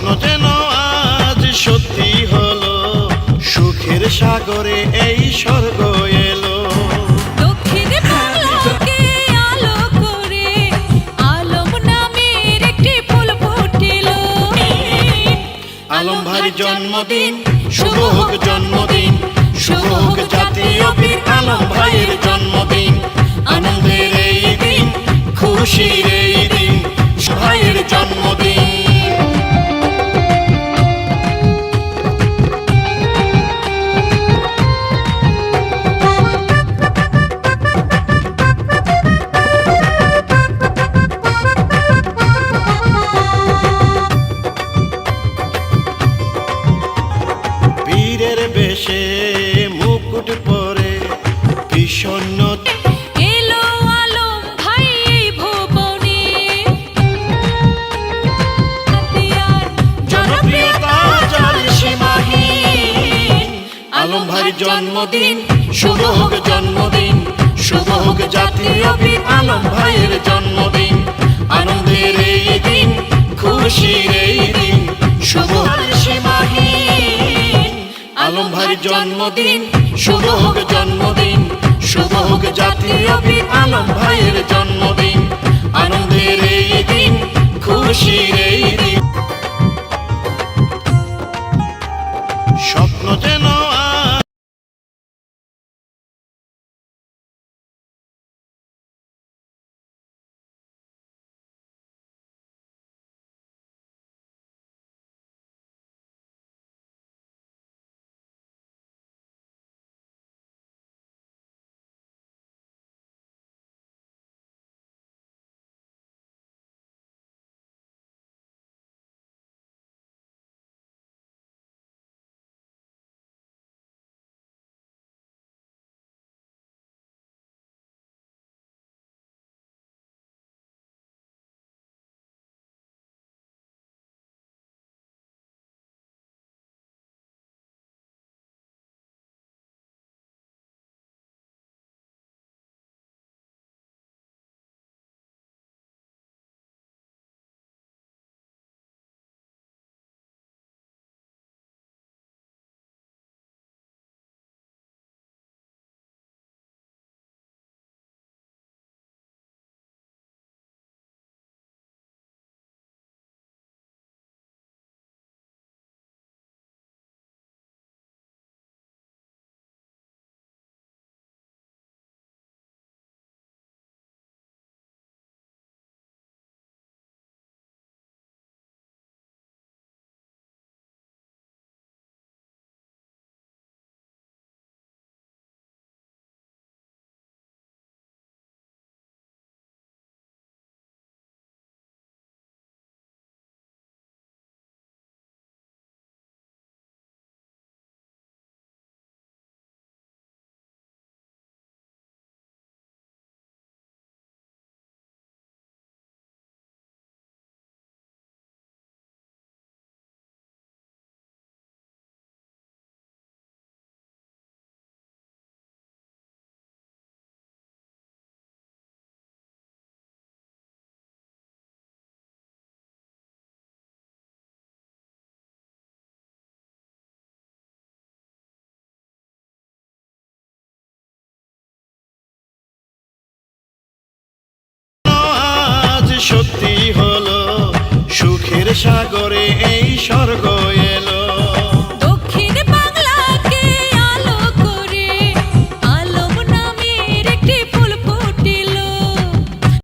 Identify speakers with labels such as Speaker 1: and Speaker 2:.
Speaker 1: স্বপ্ন যেন আজ সত্যি হলো, সুখের সাগরে এই স্বর্গ এলো।
Speaker 2: দক্ষিণ বাংলাকে আলো করে আলম নামের একটি ফুল ফুটিল।
Speaker 1: আলম ভাইয়ের জন্মদিন, শুভ হোক জন্মদিন, শুভ হোক জাতীয় বীর আলম ভাইয়ের জন্মদিন। আনন্দের এই দিন, খুশির এই দিন, ভাইয়ের জন্মদিন। বীরের বেশে মুকুট পরে বিষণ্ণ
Speaker 2: এলো আলম ভাই এই ভুবনে।
Speaker 1: জনপ্রিয়তা যার সীমাহীন। আলম ভাইয়ের জন্মদিন, শুভ হোক জন্মদিন, শুভ হোক জাতীয় বীর আলম ভাইয়ের জন্মদিন। আনন্দের এই দিন, খুশির এই দিন, শুভ সীমাহীন। আলম ভাইয়ের জন্মদিন, শুভ হোক জন্মদিন, শুভ হোক জাতীয় বীর আলম ভাইয়ের জন্মদিন। আনন্দের এই দিন, খুশির এই দিন। স্বপ্ন যেন সত্যি হলো, সুখের সাগরে এই স্বর্গ এলো।